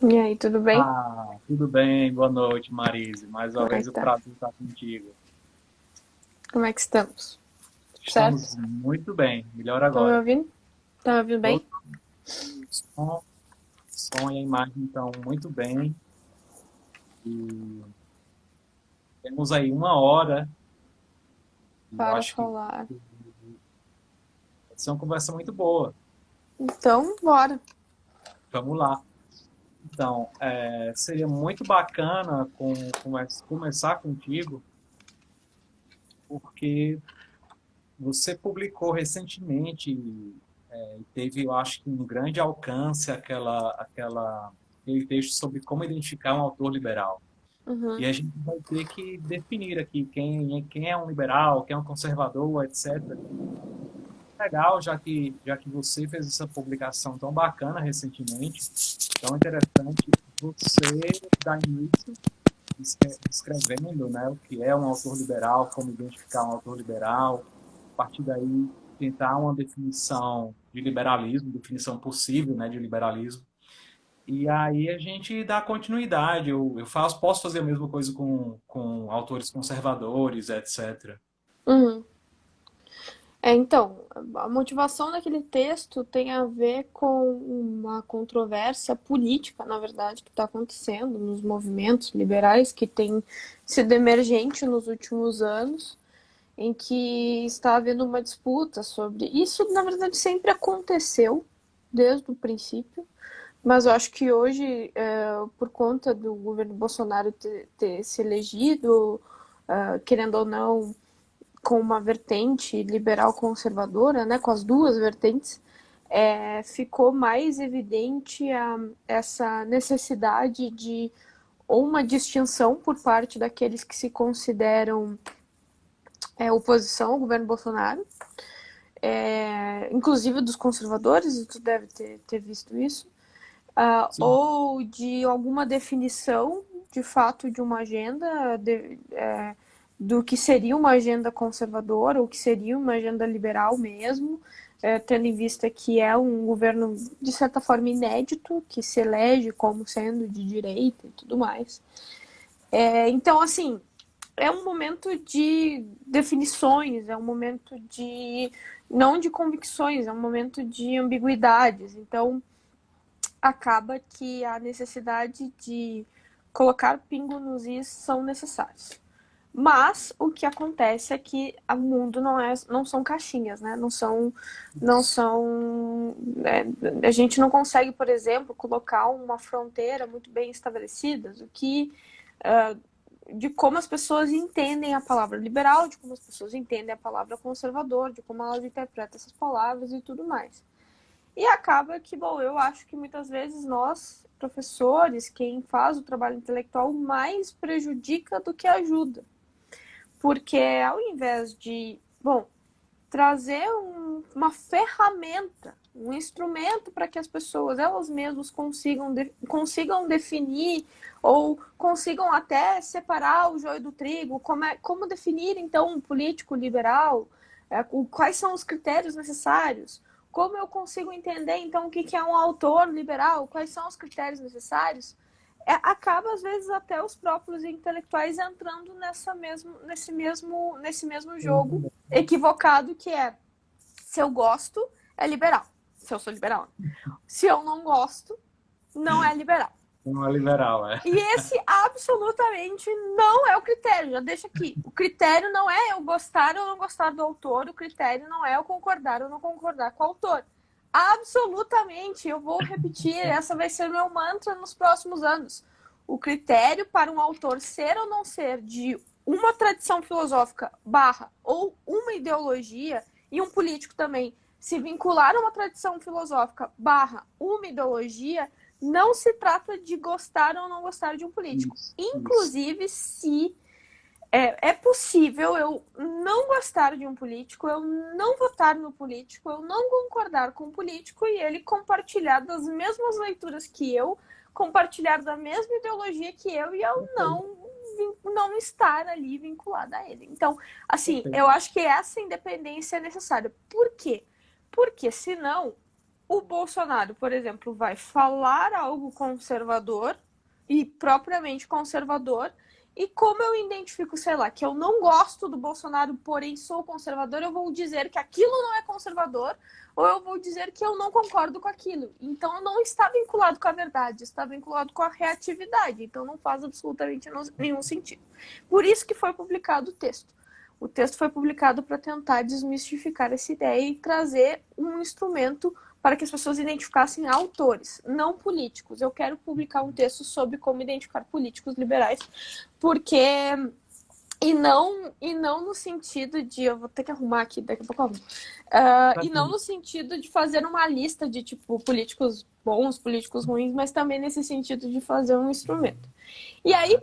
E aí, tudo bem? Tudo bem, boa noite, Marise. Mais uma Como é vez que o tá? prazer estar contigo. Como é que estamos? Tudo certo? Estamos muito bem, melhor Estão me agora. ouvindo? Tá me ouvindo bem? Todo o som e a imagem estão muito bem e temos aí uma hora e eu Para acho que falar. vai ser uma conversa muito boa. Então, bora. Vamos lá. Então, seria muito bacana começar contigo, porque você publicou recentemente e teve, eu acho que um grande alcance aquele texto sobre como identificar um autor liberal. E Uhum. a gente vai ter que definir aqui quem é um liberal, quem é um conservador, etc. Legal, já que você fez essa publicação tão bacana recentemente, tão interessante, você dar início descrevendo, né, o que é um autor liberal, como identificar um autor liberal, a partir daí tentar uma definição de liberalismo, definição possível, né, de liberalismo. E aí a gente dá continuidade. Posso fazer a mesma coisa com autores conservadores, etc. Uhum. Então, a motivação daquele texto tem a ver com uma controvérsia política, na verdade, que está acontecendo nos movimentos liberais, que tem sido emergente nos últimos anos, em que está havendo uma disputa sobre. Isso, na verdade, sempre aconteceu, desde o princípio. Mas eu acho que hoje, por conta do governo Bolsonaro ter se elegido, querendo ou não, com uma vertente liberal conservadora, né, com as duas vertentes, ficou mais evidente essa necessidade de ou uma distinção por parte daqueles que se consideram oposição ao governo Bolsonaro, inclusive dos conservadores, tu deve ter visto isso, Sim, ou de alguma definição de fato de uma agenda do que seria uma agenda conservadora ou que seria uma agenda liberal mesmo, tendo em vista que é um governo de certa forma inédito, que se elege como sendo de direita e tudo mais. Então, assim, é um momento de definições, é um momento de não de convicções, é um momento de ambiguidades. Então, acaba que a necessidade de colocar pingo nos is são necessários. Mas o que acontece é que o mundo não são caixinhas, né? Não são, a gente não consegue, por exemplo, colocar uma fronteira muito bem estabelecida do que de como as pessoas entendem a palavra liberal, de como as pessoas entendem a palavra conservador, de como elas interpretam essas palavras e tudo mais. E acaba que, bom, eu acho que muitas vezes nós, professores, quem faz o trabalho intelectual, mais prejudica do que ajuda. Porque ao invés de, bom, trazer uma ferramenta, um instrumento para que as pessoas elas mesmas consigam definir ou consigam até separar o joio do trigo, como definir então um político liberal, quais são os critérios necessários, como eu consigo entender então o que é um autor liberal, quais são os critérios necessários, acaba às vezes até os próprios intelectuais entrando nesse mesmo jogo equivocado que é se eu gosto, é liberal. Se eu sou liberal. Se eu não gosto, não é liberal. não é liberal, é. E esse absolutamente não é o critério. Já deixa aqui. O critério não é eu gostar ou não gostar do autor. O critério não é eu concordar ou não concordar com o autor. Absolutamente. Eu vou repetir. Essa vai ser meu mantra nos próximos anos. O critério para um autor ser ou não ser de uma tradição filosófica barra ou uma ideologia e um político também se vincular a uma tradição filosófica barra uma ideologia não se trata de gostar ou não gostar de um político. Isso, isso. Inclusive, se é possível eu não gostar de um político, eu não votar no político, eu não concordar com o político e ele compartilhar das mesmas leituras que eu, compartilhar da mesma ideologia que eu e eu Perfeito, não estar ali vinculada a ele. Então, assim, eu perfeito. acho que essa independência é necessária. Por quê? Porque senão o Bolsonaro, por exemplo, vai falar algo conservador e propriamente conservador, e como eu identifico, sei lá, que eu não gosto do Bolsonaro, porém sou conservador, eu vou dizer que aquilo não é conservador, ou eu vou dizer que eu não concordo com aquilo. Então não está vinculado com a verdade, está vinculado com a reatividade. Então não faz absolutamente nenhum sentido. Por isso que foi publicado o texto. O texto foi publicado para tentar desmistificar essa ideia e trazer um instrumento para que as pessoas identificassem autores, não políticos. Eu quero publicar um texto sobre como identificar políticos liberais, porque e não no sentido de, eu vou ter que arrumar aqui, daqui a pouco eu arrumo. E não no sentido de fazer uma lista de tipo políticos bons, políticos ruins, mas também nesse sentido de fazer um instrumento. E aí,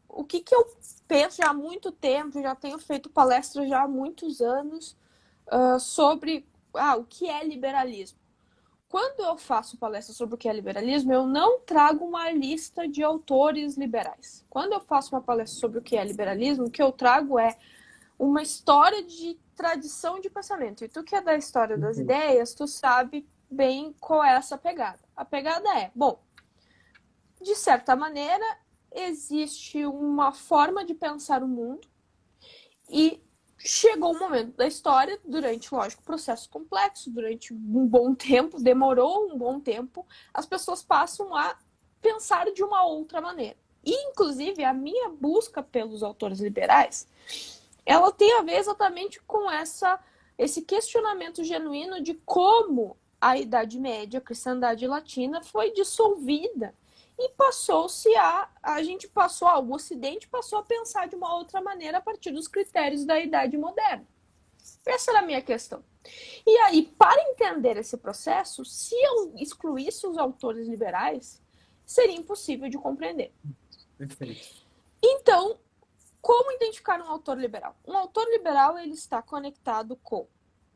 o que eu penso já há muito tempo, já tenho feito palestras já há muitos anos sobre o que é liberalismo. Quando eu faço palestra sobre o que é liberalismo, eu não trago uma lista de autores liberais. Quando eu faço uma palestra sobre o que é liberalismo, o que eu trago é uma história de tradição de pensamento. E tu que é da história das ideias, tu sabe bem qual é essa pegada. A pegada é, bom, de certa maneira, existe uma forma de pensar o mundo e chegou um momento da história, durante, lógico, processo complexo, durante um bom tempo, demorou um bom tempo, as pessoas passam a pensar de uma outra maneira. E, inclusive, a minha busca pelos autores liberais, ela tem a ver exatamente com esse questionamento genuíno de como a Idade Média, a cristandade latina, foi dissolvida e o Ocidente passou a pensar de uma outra maneira a partir dos critérios da Idade Moderna. Essa era a minha questão. E aí, para entender esse processo, se eu excluísse os autores liberais, seria impossível de compreender. Perfeito. Então, como identificar um autor liberal? Um autor liberal ele está conectado com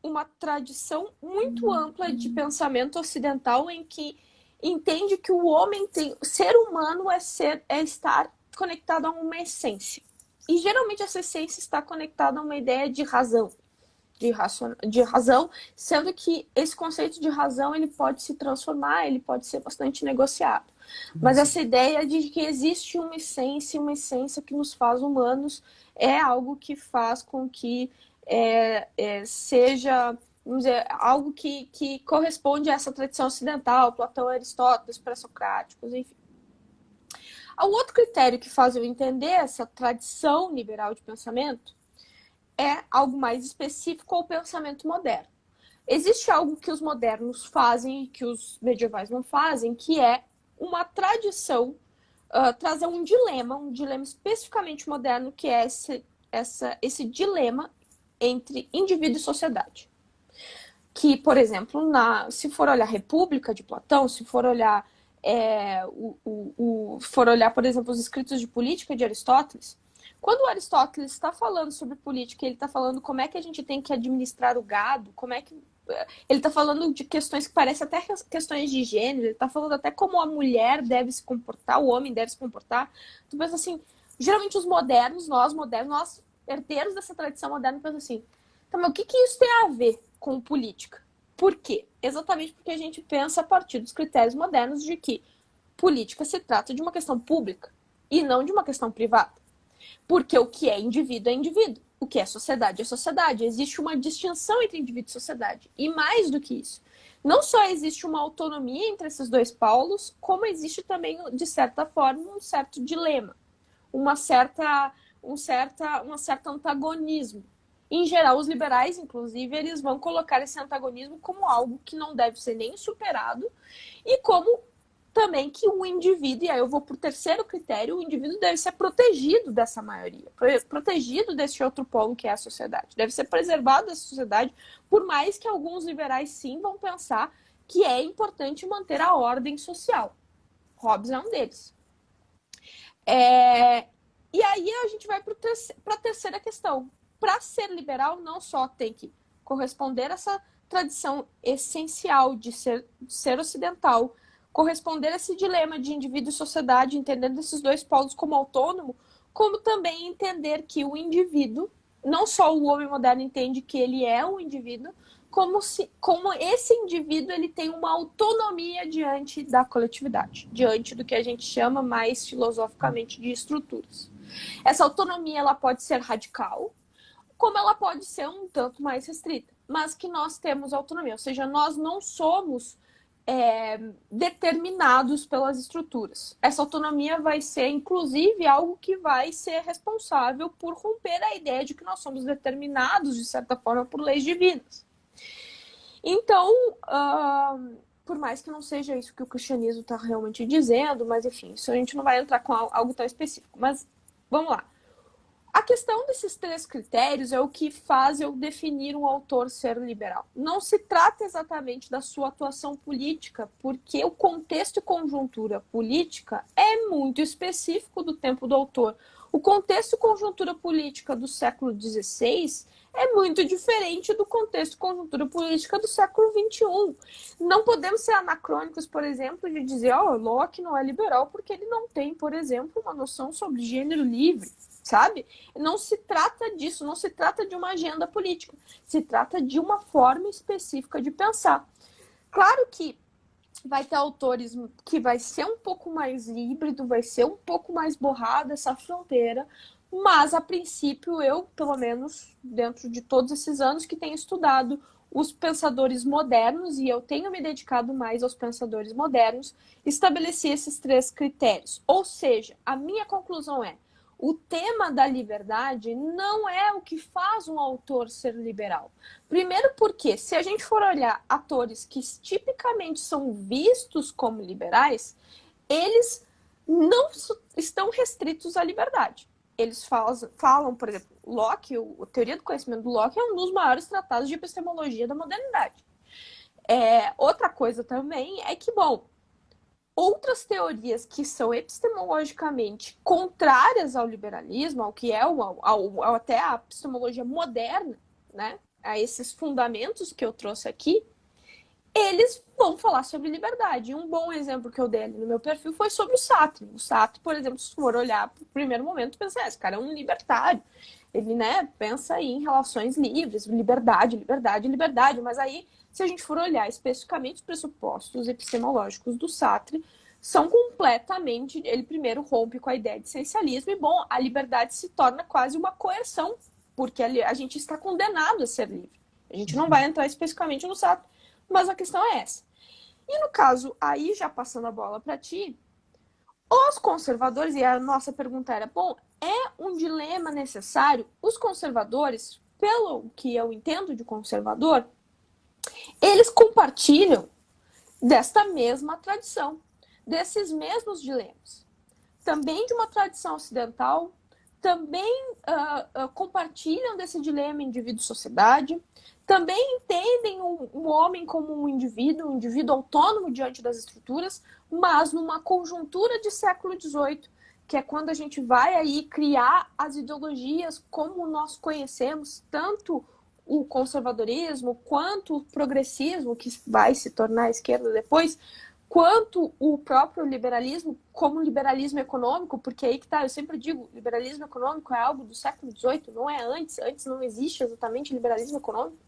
uma tradição muito ampla de pensamento ocidental em que entende que o ser humano é estar conectado a uma essência. E geralmente essa essência está conectada a uma ideia de razão, de razão, sendo que esse conceito de razão ele pode se transformar, ele pode ser bastante negociado. Mas essa ideia de que existe uma essência que nos faz humanos, é algo que faz com que seja, vamos dizer, algo que corresponde a essa tradição ocidental, Platão, Aristóteles, pré-socráticos, enfim. O outro critério que faz eu entender essa tradição liberal de pensamento é algo mais específico ao pensamento moderno. Existe algo que os modernos fazem e que os medievais não fazem, que é uma tradição trazer um dilema especificamente moderno, que é esse dilema entre indivíduo e sociedade. Que, por exemplo, se for olhar República de Platão, se for olhar por exemplo, os escritos de política de Aristóteles, quando o Aristóteles está falando sobre política, ele está falando como é que a gente tem que administrar o gado, ele está falando de questões que parecem até questões de gênero, ele está falando até como a mulher deve se comportar, o homem deve se comportar. Tu pensa assim, geralmente os modernos, nós herdeiros dessa tradição moderna, pensam assim, tá, mas o que isso tem a ver com política? Por quê? Exatamente porque a gente pensa a partir dos critérios modernos de que política se trata de uma questão pública e não de uma questão privada. Porque o que é indivíduo é indivíduo. O que é sociedade é sociedade. Existe uma distinção entre indivíduo e sociedade. E mais do que isso, não só existe uma autonomia entre esses dois polos, como existe também, de certa forma, um certo dilema. Um certo antagonismo. Em geral, os liberais, inclusive, eles vão colocar esse antagonismo como algo que não deve ser nem superado e como também que o indivíduo, e aí eu vou para o terceiro critério, o indivíduo deve ser protegido dessa maioria, protegido desse outro polo que é a sociedade. Deve ser preservado dessa sociedade, por mais que alguns liberais sim vão pensar que é importante manter a ordem social. Hobbes é um deles. E aí a gente vai para a terceira questão. Para ser liberal, não só tem que corresponder a essa tradição essencial de ser ocidental, corresponder a esse dilema de indivíduo e sociedade, entendendo esses dois polos como autônomo, como também entender que o indivíduo, não só o homem moderno entende que ele é um indivíduo, como esse indivíduo ele tem uma autonomia diante da coletividade, diante do que a gente chama mais filosoficamente de estruturas. Essa autonomia ela pode ser radical, como ela pode ser um tanto mais restrita, mas que nós temos autonomia, ou seja, nós não somos determinados pelas estruturas. Essa autonomia vai ser, inclusive, algo que vai ser responsável por romper a ideia de que nós somos determinados, de certa forma, por leis divinas. Então, por mais que não seja isso que o cristianismo está realmente dizendo, mas enfim, isso a gente não vai entrar com algo tão específico. Mas vamos lá. A questão desses 3 critérios é o que faz eu definir um autor ser liberal. Não se trata exatamente da sua atuação política, porque o contexto e conjuntura política é muito específico do tempo do autor. O contexto e conjuntura política do século XVI é muito diferente do contexto e conjuntura política do século XXI. Não podemos ser anacrônicos, por exemplo, de dizer Locke não é liberal porque ele não tem, por exemplo, uma noção sobre gênero livre. Sabe? Não se trata disso, não se trata de uma agenda política, se trata de uma forma específica de pensar. Claro que vai ter autores que vai ser um pouco mais híbrido, vai ser um pouco mais borrada essa fronteira, mas a princípio eu, pelo menos dentro de todos esses anos que tenho estudado os pensadores modernos, e eu tenho me dedicado mais aos pensadores modernos, estabeleci esses 3 critérios. Ou seja, a minha conclusão é: o tema da liberdade não é o que faz um autor ser liberal. Primeiro porque, se a gente for olhar atores que tipicamente são vistos como liberais, eles não estão restritos à liberdade. Eles falam, por exemplo, Locke, a Teoria do Conhecimento do Locke é um dos maiores tratados de epistemologia da modernidade. Outra coisa também é que, outras teorias que são epistemologicamente contrárias ao liberalismo, ao que é até a epistemologia moderna, né, a esses fundamentos que eu trouxe aqui, eles vão falar sobre liberdade. E um bom exemplo que eu dei ali no meu perfil foi sobre o Sartre. O Sartre, por exemplo, se for olhar no primeiro momento, pensa, esse cara é um libertário. Ele, pensa em relações livres, liberdade, liberdade, liberdade. Mas aí, se a gente for olhar especificamente os pressupostos epistemológicos do Sartre, são completamente... Ele primeiro rompe com a ideia de essencialismo e, a liberdade se torna quase uma coerção, porque a gente está condenado a ser livre. A gente não vai entrar especificamente no Sartre, mas a questão é essa. E no caso, aí já passando a bola para ti, os conservadores, e a nossa pergunta era, é um dilema necessário? Os conservadores, pelo que eu entendo de conservador, eles compartilham desta mesma tradição, desses mesmos dilemas. Também de uma tradição ocidental, também compartilham desse dilema indivíduo-sociedade, também entendem o homem como um indivíduo autônomo diante das estruturas, mas numa conjuntura de século XVIII, que é quando a gente vai aí criar as ideologias como nós conhecemos, tanto o conservadorismo quanto o progressismo, que vai se tornar a esquerda depois, quanto o próprio liberalismo, como liberalismo econômico, porque aí que tá, eu sempre digo, liberalismo econômico é algo do século XVIII, não é antes não existe exatamente liberalismo econômico.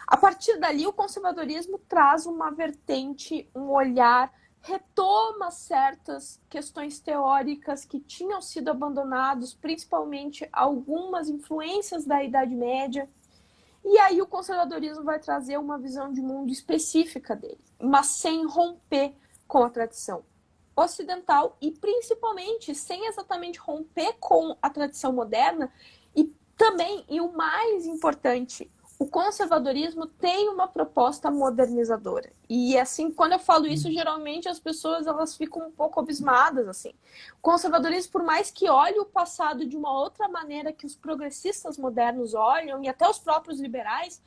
A partir dali, o conservadorismo traz uma vertente, um olhar, retoma certas questões teóricas que tinham sido abandonadas, principalmente algumas influências da Idade Média. E aí o conservadorismo vai trazer uma visão de mundo específica dele, mas sem romper com a tradição ocidental e principalmente sem exatamente romper com a tradição moderna. E também, e o mais importante, o conservadorismo tem uma proposta modernizadora. E assim, quando eu falo isso, geralmente as pessoas elas ficam um pouco abismadas assim. O conservadorismo, por mais que olhe o passado de uma outra maneira que os progressistas modernos olham e até os próprios liberais,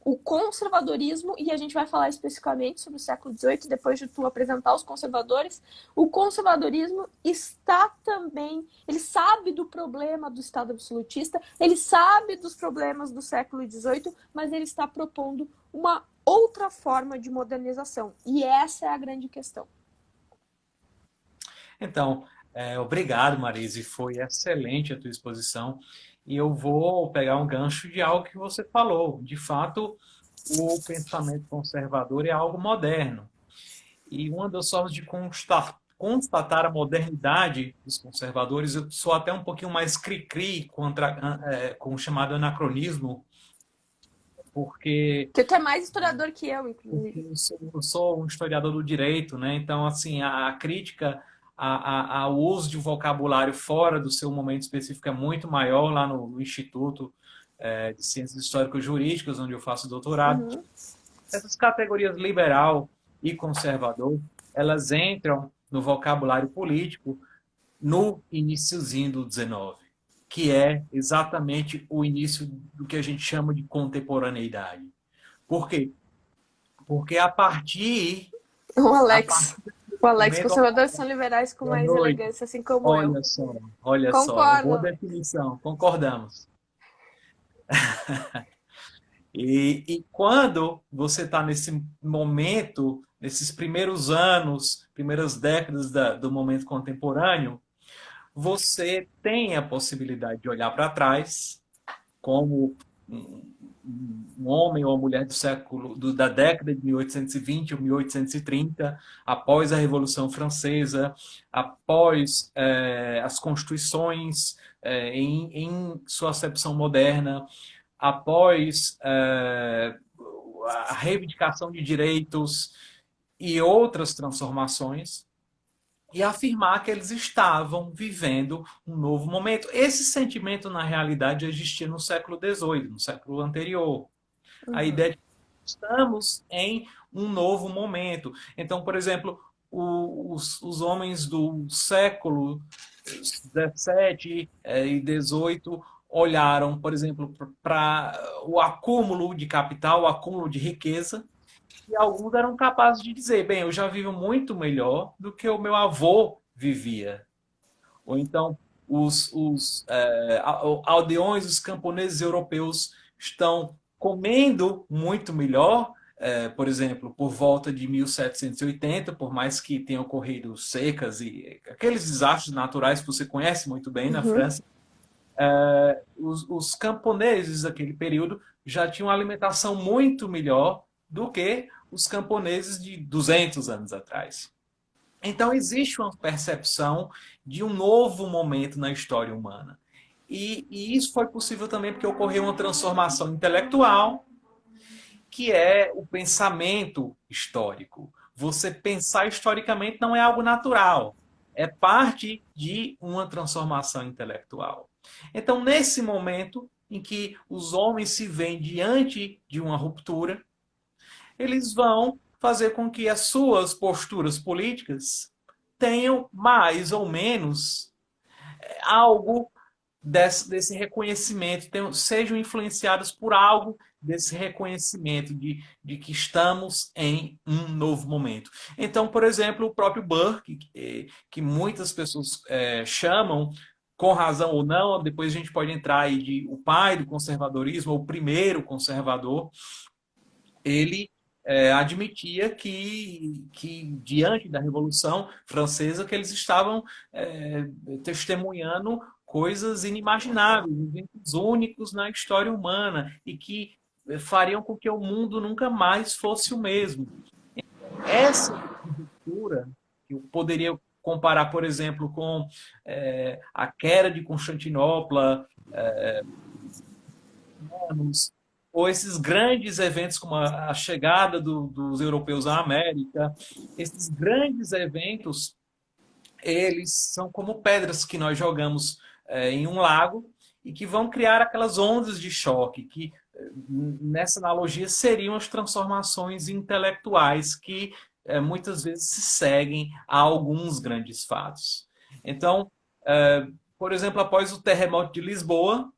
o conservadorismo, e a gente vai falar especificamente sobre o século XVIII, depois de tu apresentar os conservadores, o conservadorismo está também, ele sabe do problema do Estado absolutista, ele sabe dos problemas do século XVIII, mas ele está propondo uma outra forma de modernização. E essa é a grande questão. Então, obrigado, Marise, foi excelente a tua exposição. E eu vou pegar um gancho de algo que você falou. De fato, o pensamento conservador é algo moderno. E uma das formas de constatar a modernidade dos conservadores, eu sou até um pouquinho mais cri-cri com o chamado anacronismo, porque Porque tu é mais historiador que eu, inclusive. eu sou um historiador do direito, né? Então, assim, a crítica ao uso de vocabulário fora do seu momento específico é muito maior lá no Instituto de Ciências Histórico-Jurídicas, onde eu faço doutorado. Uhum. Essas categorias liberal e conservador, elas entram no vocabulário político no iniciozinho do 19, que é exatamente o início do que a gente chama de contemporaneidade. Por quê? Porque O a Alex. partir desse O Alex, momento, conservadores são liberais com boa mais noite. elegância, assim como eu. Olha só, Concordo, boa Alex. definição, concordamos. E quando você está nesse momento, nesses primeiros anos, primeiras décadas do momento contemporâneo, você tem a possibilidade de olhar para trás como um homem ou uma mulher da década de 1820 ou 1830, após a Revolução Francesa, após as constituições em sua acepção moderna, após a reivindicação de direitos e outras transformações, e afirmar que eles estavam vivendo um novo momento. Esse sentimento, na realidade, existia no século XVIII, no século anterior. A Uhum. ideia de que estamos em um novo momento. Então, por exemplo, os homens do século XVII e XVIII olharam, por exemplo, para o acúmulo de capital, o acúmulo de riqueza, e alguns eram capazes de dizer, bem, eu já vivo muito melhor do que o meu avô vivia. Ou então, aldeões, os camponeses europeus estão comendo muito melhor, por exemplo, por volta de 1780, por mais que tenham ocorrido secas e aqueles desastres naturais que você conhece muito bem na Uhum. França, os camponeses daquele período já tinham uma alimentação muito melhor do que os camponeses de 200 anos atrás. Então, existe uma percepção de um novo momento na história humana. E isso foi possível também porque ocorreu uma transformação intelectual, que é o pensamento histórico. Você pensar historicamente não é algo natural, é parte de uma transformação intelectual. Então, nesse momento em que os homens se veem diante de uma ruptura, eles vão fazer com que as suas posturas políticas tenham mais ou menos algo desse reconhecimento, sejam influenciados por algo desse reconhecimento de que estamos em um novo momento. Então, por exemplo, o próprio Burke, que muitas pessoas chamam, com razão ou não, depois a gente pode entrar aí de o pai do conservadorismo, ou o primeiro conservador, ele admitia que, diante da Revolução Francesa, que eles estavam testemunhando coisas inimagináveis, eventos únicos na história humana e que fariam com que o mundo nunca mais fosse o mesmo. Essa cultura, que eu poderia comparar, por exemplo, com a queda de Constantinopla, ou esses grandes eventos como a chegada dos europeus à América, esses grandes eventos, eles são como pedras que nós jogamos em um lago e que vão criar aquelas ondas de choque, que nessa analogia seriam as transformações intelectuais que muitas vezes se seguem a alguns grandes fatos. Então, por exemplo, após o terremoto de Lisboa,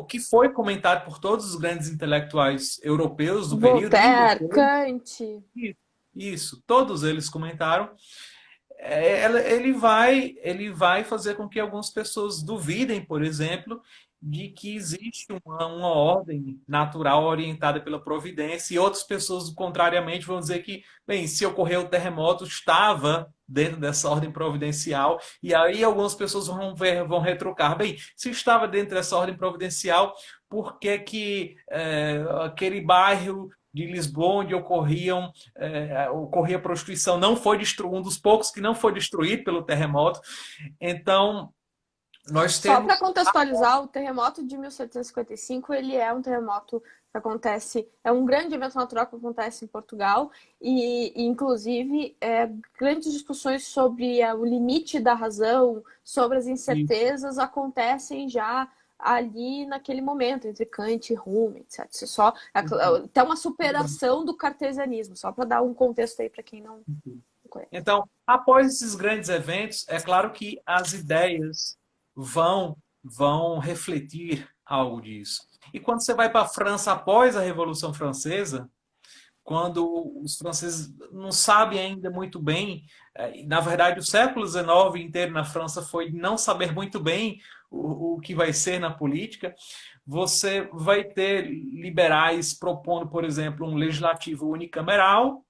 que foi comentado por todos os grandes intelectuais europeus do período, e Voltaire, depois, Kant. isso, todos eles comentaram, ele vai fazer com que algumas pessoas duvidem, por exemplo, de que existe uma ordem natural orientada pela providência, e outras pessoas, contrariamente, vão dizer que, bem, se ocorreu o terremoto, estava dentro dessa ordem providencial, e aí algumas pessoas vão retrucar, bem, se estava dentro dessa ordem providencial, por que que aquele bairro de Lisboa onde ocorria prostituição não foi destruído, um dos poucos que não foi destruído pelo terremoto. Então, nós Só temos... para contextualizar, o terremoto de 1755, ele é um terremoto que acontece, é um grande evento natural que acontece em Portugal e inclusive, grandes discussões sobre o limite da razão, sobre as Isso. incertezas acontecem já ali naquele momento, entre Kant e Hume, etc. Isso só até uma superação do cartesianismo, só para dar um contexto aí para quem não conhece. Então, após esses grandes eventos, é claro que as ideias vão refletir algo disso. E quando você vai para a França após a Revolução Francesa, quando os franceses não sabem ainda muito bem, na verdade o século XIX inteiro na França foi não saber muito bem o que vai ser na política, você vai ter liberais propondo, por exemplo, um legislativo unicameral,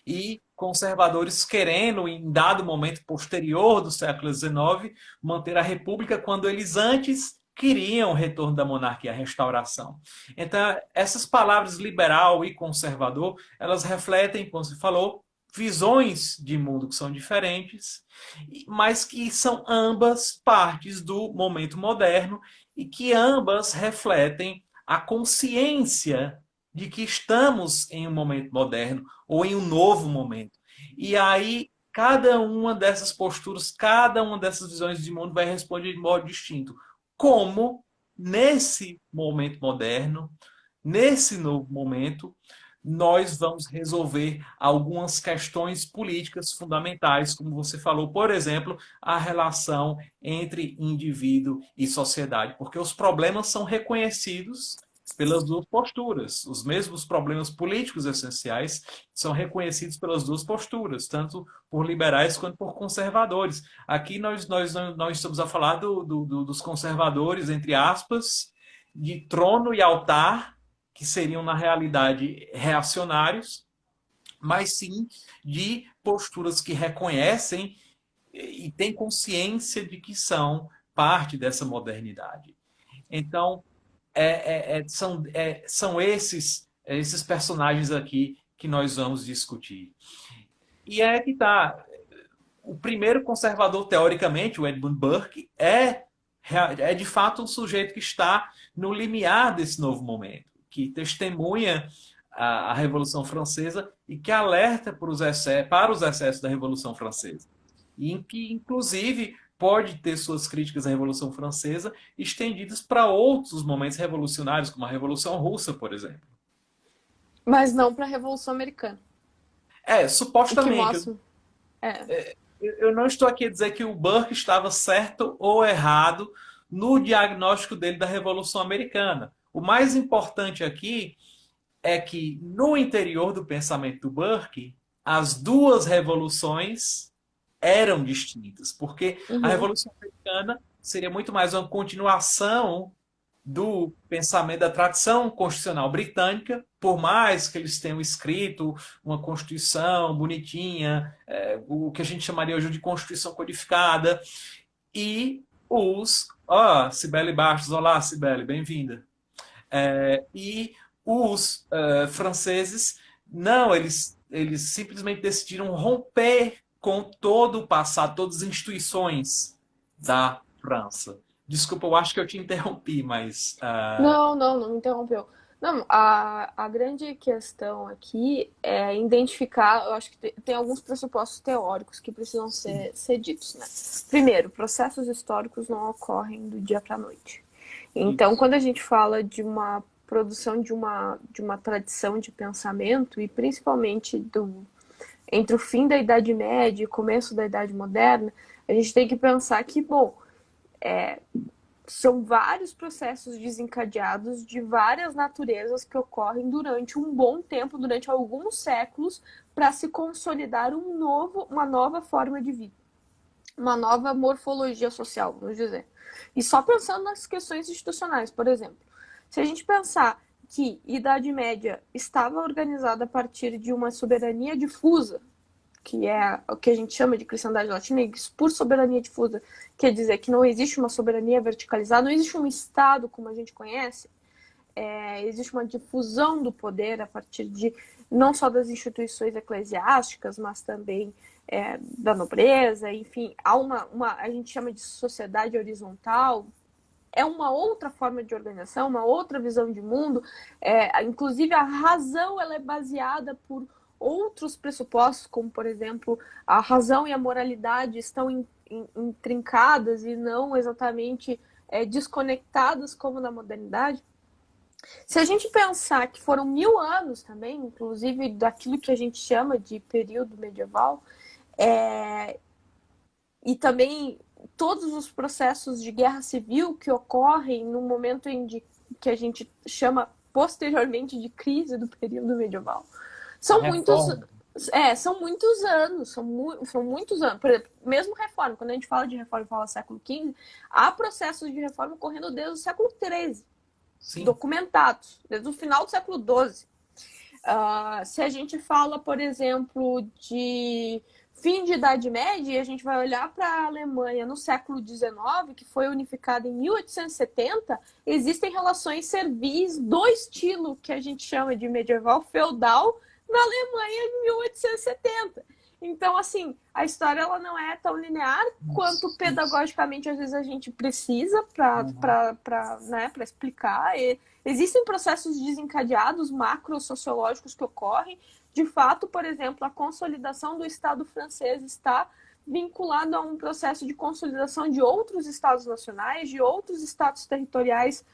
e conservadores querendo, em dado momento posterior do século XIX, manter a república, quando eles antes queriam o retorno da monarquia, a restauração. Então, essas palavras liberal e conservador, elas refletem, como você falou, visões de mundo que são diferentes, mas que são ambas partes do momento moderno e que ambas refletem a consciência de que estamos em um momento moderno ou em um novo momento. E aí, cada uma dessas posturas, cada uma dessas visões de mundo vai responder de modo distinto. Como, nesse momento moderno, nesse novo momento, nós vamos resolver algumas questões políticas fundamentais, como você falou, por exemplo, a relação entre indivíduo e sociedade, porque os problemas são reconhecidos pelas duas posturas. Os mesmos problemas políticos essenciais são reconhecidos pelas duas posturas, tanto por liberais quanto por conservadores. Aqui nós não estamos a falar dos conservadores, entre aspas, de trono e altar, que seriam, na realidade, reacionários, mas sim de posturas que reconhecem e têm consciência de que são parte dessa modernidade. Então, são esses personagens aqui que nós vamos discutir. E é que está. O primeiro conservador, teoricamente, o Edmund Burke, é de fato um sujeito que está no limiar desse novo momento, que testemunha a Revolução Francesa e que alerta para os excessos da Revolução Francesa. E que, inclusive, pode ter suas críticas à Revolução Francesa estendidas para outros momentos revolucionários, como a Revolução Russa, por exemplo. Mas não para a Revolução Americana. O que Supostamente. mostra. É. Eu não estou aqui a dizer que o Burke estava certo ou errado no diagnóstico dele da Revolução Americana. O mais importante aqui é que, no interior do pensamento do Burke, as duas revoluções eram distintas, porque a Uhum. Revolução Americana seria muito mais uma continuação do pensamento da tradição constitucional britânica, por mais que eles tenham escrito uma constituição bonitinha, o que a gente chamaria hoje de constituição codificada, e Cibele Bastos, olá Cibele, bem-vinda. E os franceses, não, eles simplesmente decidiram romper com todo o passado, todas as instituições da França. Desculpa, eu acho que eu te interrompi, mas... Não me interrompeu. Não, a grande questão aqui é identificar, eu acho que tem alguns pressupostos teóricos que precisam ser ditos, né? Primeiro, processos históricos não ocorrem do dia para a noite. Então, quando a gente fala de uma produção de uma tradição de pensamento, e principalmente entre o fim da Idade Média e o começo da Idade Moderna, a gente tem que pensar que, bom, são vários processos desencadeados de várias naturezas que ocorrem durante um bom tempo, durante alguns séculos, para se consolidar uma nova forma de vida, uma nova morfologia social, vamos dizer. E só pensando nas questões institucionais, por exemplo, se a gente pensar que a Idade Média estava organizada a partir de uma soberania difusa, que é o que a gente chama de cristandade latina, e isso por soberania difusa quer dizer que não existe uma soberania verticalizada, não existe um Estado como a gente conhece, existe uma difusão do poder a partir de não só das instituições eclesiásticas, mas também da nobreza, enfim, há a gente chama de sociedade horizontal, é uma outra forma de organização, uma outra visão de mundo, inclusive a razão ela é baseada por outros pressupostos, como, por exemplo, a razão e a moralidade estão intrincadas e não exatamente desconectadas como na modernidade. Se a gente pensar que foram 1000 anos também, inclusive daquilo que a gente chama de período medieval, e também todos os processos de guerra civil que ocorrem no momento que a gente chama posteriormente de crise do período medieval, são muitos anos, são muitos anos. Por exemplo, mesmo reforma, quando a gente fala de reforma e fala século XV, há processos de reforma ocorrendo desde o século XIII, documentados, desde o final do século XII. Se a gente fala, por exemplo, de fim de Idade Média, a gente vai olhar para a Alemanha no século XIX, que foi unificada em 1870, existem relações servis do estilo que a gente chama de medieval feudal na Alemanha em 1870. Então, assim, a história ela não é tão linear quanto pedagogicamente às vezes a gente precisa para explicar. Existem processos desencadeados, macro-sociológicos que ocorrem. De fato, por exemplo, a consolidação do Estado francês está vinculado a um processo de consolidação de outros Estados nacionais, de outros Estados territoriais,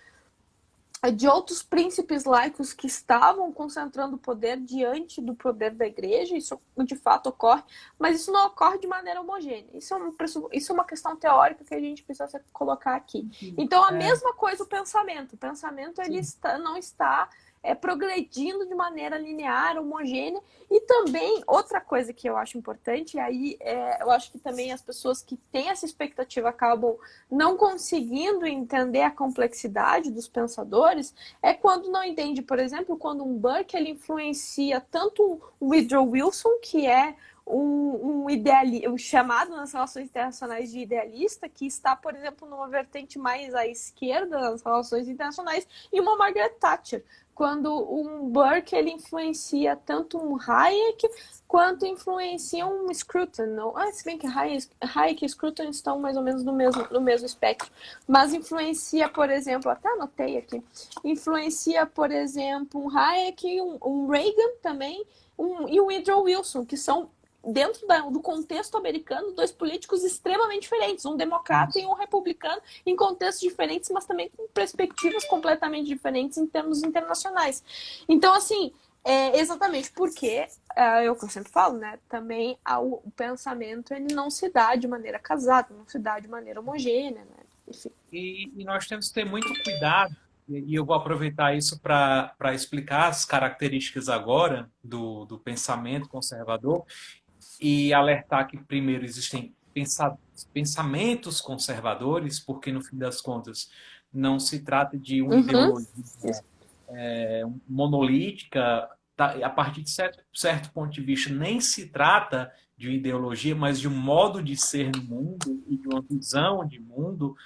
de outros príncipes laicos que estavam concentrando poder diante do poder da igreja. Isso de fato ocorre, mas isso não ocorre de maneira homogênea. Isso é uma questão teórica que a gente precisa colocar aqui. Então, a mesma coisa o pensamento. O pensamento ele não está progredindo de maneira linear, homogênea. E também, outra coisa que eu acho importante, e aí eu acho que também as pessoas que têm essa expectativa acabam não conseguindo entender a complexidade dos pensadores, é quando não entende, por exemplo, quando um Burke ele influencia tanto o Woodrow Wilson, que é um chamado nas relações internacionais de idealista, que está, por exemplo, numa vertente mais à esquerda nas relações internacionais, e uma Margaret Thatcher, quando um Burke ele influencia tanto um Hayek quanto influencia um Scruton. Se bem que Hayek e Scruton estão mais ou menos no mesmo espectro, mas influencia, por exemplo, até anotei aqui, influencia, por exemplo, um Hayek, um Reagan também, e um Woodrow Wilson, que são dentro do contexto americano, dois políticos extremamente diferentes, um democrata e um republicano, em contextos diferentes, mas também com perspectivas completamente diferentes em termos internacionais. Então, assim, exatamente porque, é o que eu sempre falo, né, também o pensamento ele não se dá de maneira casada, não se dá de maneira homogênea, né? Enfim. E nós temos que ter muito cuidado, e eu vou aproveitar isso para explicar as características agora do pensamento conservador, e alertar que, primeiro, existem pensamentos conservadores, porque, no fim das contas, não se trata de uma ideologia monolítica. A partir de certo ponto de vista, nem se trata de uma ideologia, mas de um modo de ser no mundo e de uma visão de mundo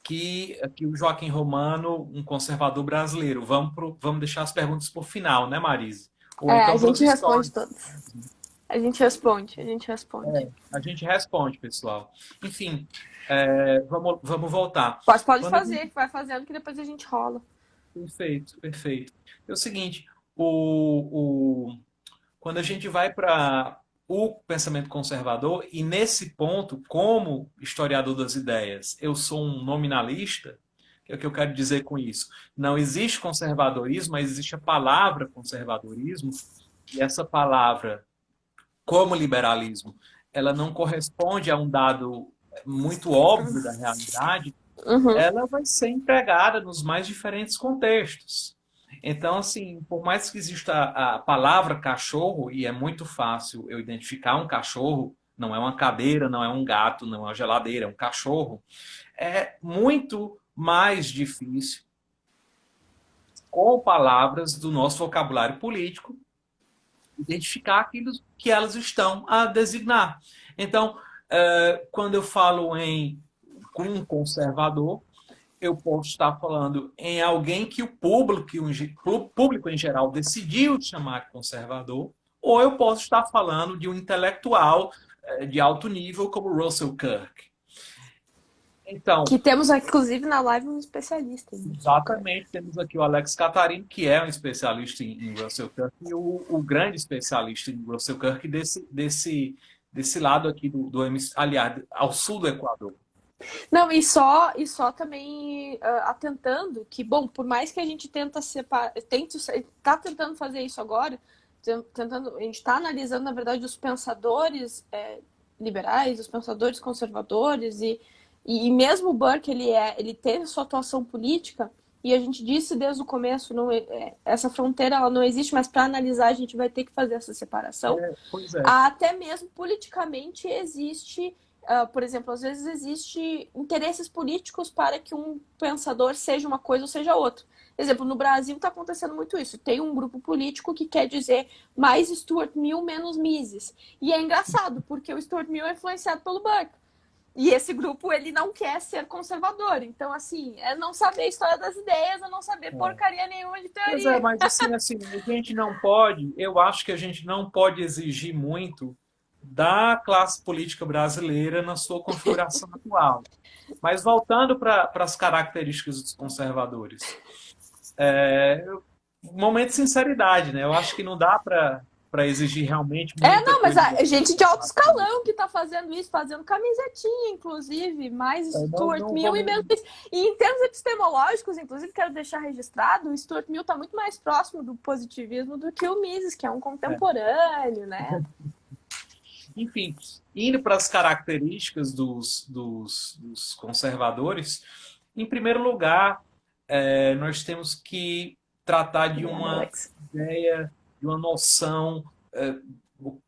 que o Joaquim Romano, um conservador brasileiro. Vamos deixar as perguntas por final, né, Marise? Ou então, a gente responde todas. A gente responde. A gente responde, pessoal. Enfim, vamos voltar. Pode fazer, vai fazendo que depois a gente rola. Perfeito. É o seguinte, quando a gente vai para o pensamento conservador, e nesse ponto, como historiador das ideias, eu sou um nominalista, que é o que eu quero dizer com isso. Não existe conservadorismo, mas existe a palavra conservadorismo, e essa palavra, como liberalismo, ela não corresponde a um dado muito óbvio da realidade, ela vai ser empregada nos mais diferentes contextos. Então, assim, por mais que exista a palavra cachorro, e é muito fácil eu identificar um cachorro, não é uma cadeira, não é um gato, não é uma geladeira, é um cachorro, é muito mais difícil com palavras do nosso vocabulário político identificar aquilo que elas estão a designar. Então, quando eu falo em um conservador, eu posso estar falando em alguém que o público em geral decidiu chamar de conservador, ou eu posso estar falando de um intelectual de alto nível como Russell Kirk. Então, Que temos, inclusive, na live um especialista em Russell Kirk. exatamente, temos aqui o Alex Catarino, que é um especialista em Russell Kirk, e o grande especialista em Russell Kirk desse lado aqui aliás, ao sul do Equador. Não, e só também atentando que, bom, por mais que a gente tá tentando fazer isso agora, a gente está analisando, na verdade, os pensadores liberais, os pensadores conservadores, e mesmo o Burke, ele teve sua atuação política, e a gente disse desde o começo, essa fronteira ela não existe, mas para analisar a gente vai ter que fazer essa separação. Pois é. Até mesmo politicamente existe, por exemplo, às vezes existe interesses políticos para que um pensador seja uma coisa ou seja outra. Por exemplo, no Brasil está acontecendo muito isso. Tem um grupo político que quer dizer mais Stuart Mill, menos Mises. E é engraçado, porque o Stuart Mill é influenciado pelo Burke. E esse grupo, ele não quer ser conservador. Então, assim, é não saber a história das ideias, é não saber porcaria nenhuma de Pois teoria. mas assim, a gente não pode, eu acho que a gente não pode exigir muito da classe política brasileira na sua configuração atual. Mas voltando para as características dos conservadores, momento de sinceridade, né? Eu acho que não dá para exigir realmente muita Não, mas coisa. a gente de alto escalão que tá fazendo isso, fazendo camisetinha, inclusive, mais Stuart Mill e mesmo. E em termos epistemológicos, inclusive, quero deixar registrado, o Stuart Mill tá muito mais próximo do positivismo do que o Mises, que é um contemporâneo, né? Enfim, indo para as características dos conservadores, em primeiro lugar, nós temos que tratar de uma ideia, de uma noção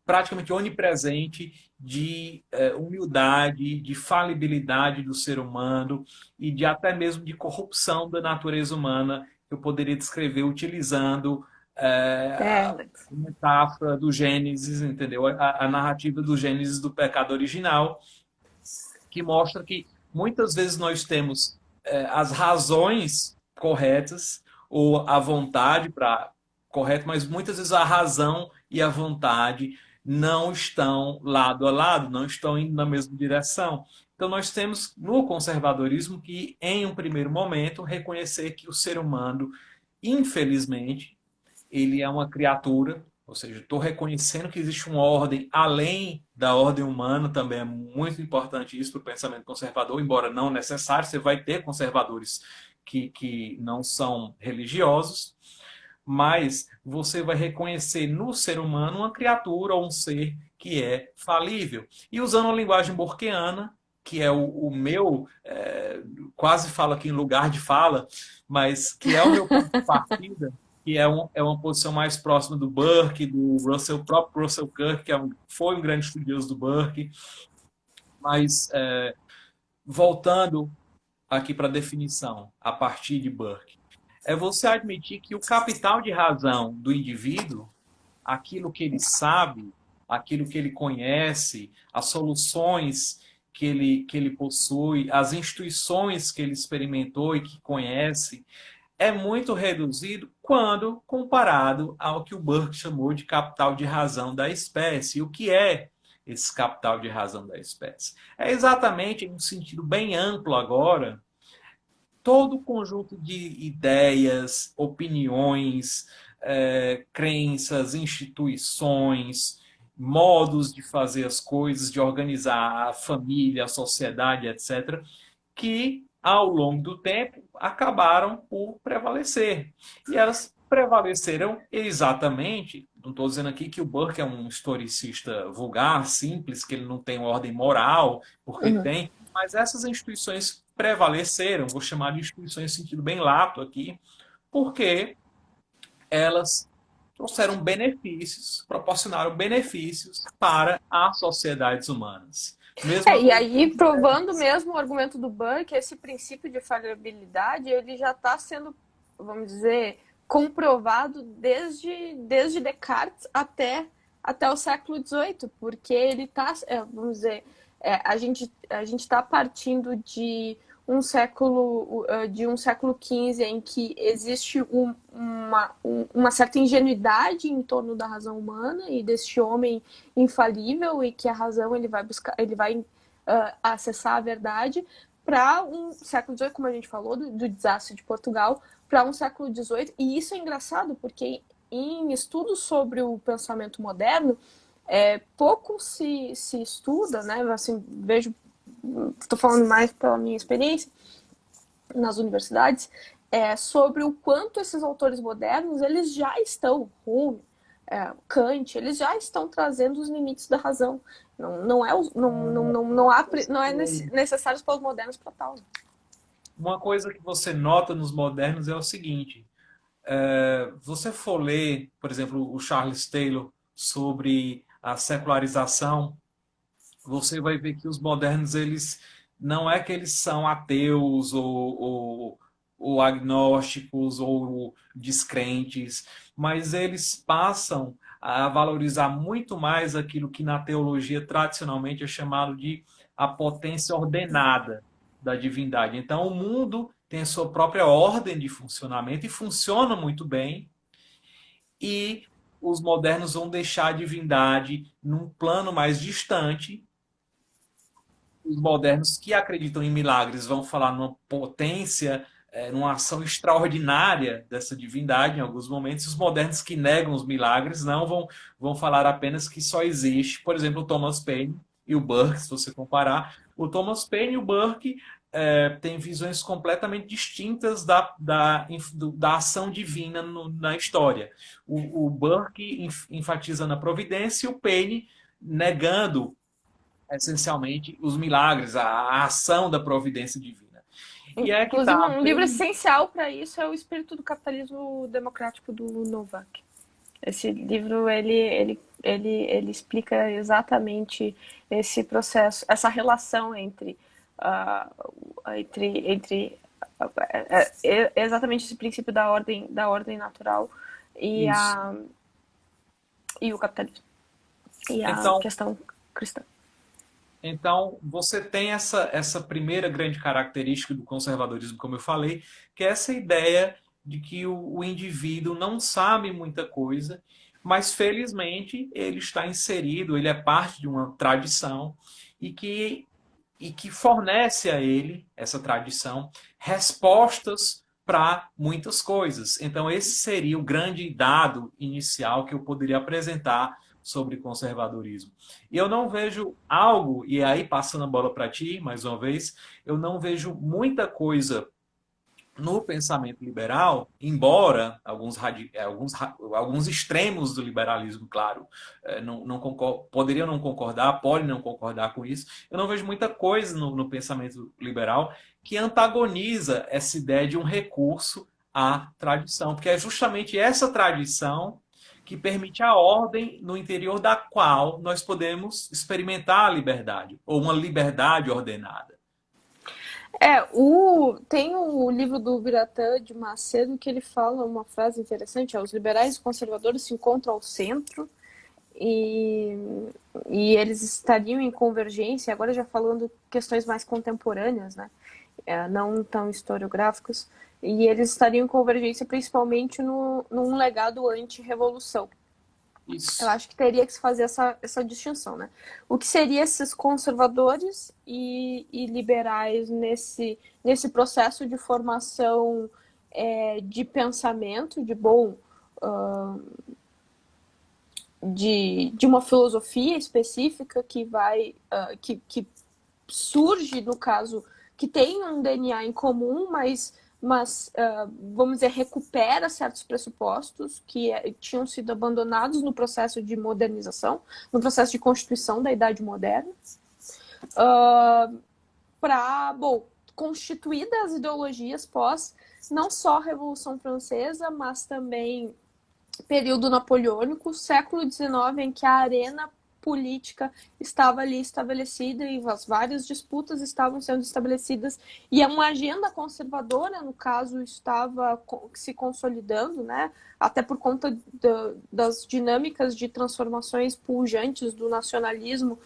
praticamente onipresente de humildade, de falibilidade do ser humano e de até mesmo de corrupção da natureza humana, que eu poderia descrever utilizando a metáfora do Gênesis, entendeu? A narrativa do Gênesis do pecado original, que mostra que muitas vezes nós temos as razões corretas ou a vontade para correto, mas muitas vezes a razão e a vontade não estão lado a lado, não estão indo na mesma direção. Então nós temos no conservadorismo que, em um primeiro momento, reconhecer que o ser humano, infelizmente, ele é uma criatura, ou seja, estou reconhecendo que existe uma ordem além da ordem humana, também é muito importante isso para o pensamento conservador, embora não necessário, você vai ter conservadores que não são religiosos, mas você vai reconhecer no ser humano uma criatura ou um ser que é falível. E usando a linguagem burkeana, que é o meu, quase falo aqui em lugar de fala, mas que é o meu ponto de partida, que é uma posição mais próxima do Burke, do próprio Russell Kirk, que foi um grande estudioso do Burke. Mas, voltando aqui para a definição, a partir de Burke, é você admitir que o capital de razão do indivíduo, aquilo que ele sabe, aquilo que ele conhece, as soluções que ele possui, as instituições que ele experimentou e que conhece, é muito reduzido quando comparado ao que o Burke chamou de capital de razão da espécie. E o que é esse capital de razão da espécie? É exatamente, em um sentido bem amplo agora, todo o conjunto de ideias, opiniões, crenças, instituições, modos de fazer as coisas, de organizar a família, a sociedade, etc., que, ao longo do tempo, acabaram por prevalecer. E elas prevaleceram exatamente, não estou dizendo aqui que o Burke é um historicista vulgar, simples, que ele não tem ordem moral, porque tem, mas essas instituições prevaleceram, vou chamar de instituições em sentido bem lato aqui, porque elas trouxeram benefícios, proporcionaram benefícios para as sociedades humanas. E aí, provando mesmo o argumento do Burke, esse princípio de falhabilidade, ele já está sendo, vamos dizer, comprovado desde Descartes até o século XVIII, porque ele está, vamos dizer, a gente está partindo de um século XV em que existe uma certa ingenuidade em torno da razão humana e deste homem infalível, e que a razão ele vai acessar a verdade, para um século XVIII, como a gente falou, do desastre de Portugal, para um século XVIII. E isso é engraçado, porque em estudos sobre o pensamento moderno, pouco se estuda, né? Assim, estou falando mais pela minha experiência nas universidades, sobre o quanto esses autores modernos eles já estão, Hume, Kant, eles já estão trazendo os limites da razão. Não é necessário para os modernos para tal. Uma coisa que você nota nos modernos é o seguinte: você for ler, por exemplo, o Charles Taylor sobre a secularização, você vai ver que os modernos, eles não é que eles são ateus ou agnósticos ou descrentes, mas eles passam a valorizar muito mais aquilo que na teologia tradicionalmente é chamado de a potência ordenada da divindade. Então, o mundo tem a sua própria ordem de funcionamento e funciona muito bem, e os modernos vão deixar a divindade num plano mais distante. Os modernos que acreditam em milagres vão falar numa potência, numa ação extraordinária dessa divindade em alguns momentos. Os modernos que negam os milagres não vão falar apenas que só existe. Por exemplo, o Thomas Paine e o Burke, se você comparar. O Thomas Paine e o Burke têm visões completamente distintas da ação divina na história. O Burke enfatiza na providência e o Paine negando essencialmente os milagres, a ação da providência divina. E é que Inclusive, tá, um livro essencial para isso é O Espírito do Capitalismo Democrático, do Novak. Esse livro ele explica exatamente esse processo, essa relação entre exatamente esse princípio da ordem natural e o capitalismo e a questão cristã. Então, você tem essa primeira grande característica do conservadorismo, como eu falei, que é essa ideia de que o indivíduo não sabe muita coisa, mas felizmente ele está inserido, ele é parte de uma tradição e que fornece a ele, essa tradição, respostas para muitas coisas. Então, esse seria o grande dado inicial que eu poderia apresentar sobre conservadorismo. E eu não vejo algo, e aí passando a bola para ti, mais uma vez, eu não vejo muita coisa no pensamento liberal, embora alguns extremos do liberalismo, claro, poderiam não concordar, podem não concordar com isso, eu não vejo muita coisa no pensamento liberal que antagoniza essa ideia de um recurso à tradição, porque é justamente essa tradição que permite a ordem no interior da qual nós podemos experimentar a liberdade, ou uma liberdade ordenada. Tem o livro do Biratã de Macedo que ele fala uma frase interessante: os liberais e conservadores se encontram ao centro e eles estariam em convergência, agora já falando questões mais contemporâneas, né? Não tão historiográficos, e eles estariam em convergência principalmente num legado anti-revolução. Isso. Eu acho que teria que se fazer essa distinção, né? O que seriam esses conservadores e liberais nesse processo de formação de pensamento, de uma filosofia específica que que surge, no caso, que tem um DNA em comum, mas vamos dizer, recupera certos pressupostos que tinham sido abandonados no processo de modernização, no processo de constituição da Idade Moderna, constituídas as ideologias pós não só a Revolução Francesa, mas também período napoleônico, século XIX, em que a arena política estava ali estabelecida e as várias disputas estavam sendo estabelecidas e uma agenda conservadora, no caso, estava se consolidando, né? Até por conta das dinâmicas de transformações pujantes do nacionalismo,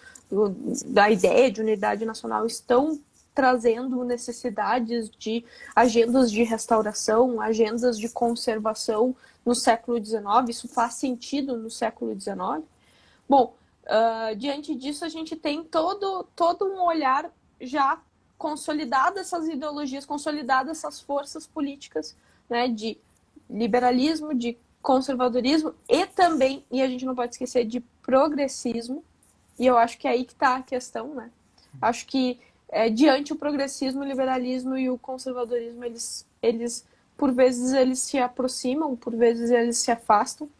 da ideia de unidade nacional, estão trazendo necessidades de agendas de restauração, agendas de conservação no século XIX. Isso faz sentido no século XIX. Bom, diante disso, a gente tem todo um olhar já consolidado, essas ideologias, consolidadas essas forças políticas, né, de liberalismo, de conservadorismo e também, e a gente não pode esquecer, de progressismo. E eu acho que é aí que está a questão, né? Acho que diante o progressismo, o liberalismo e o conservadorismo, eles por vezes eles se aproximam, por vezes eles se afastam.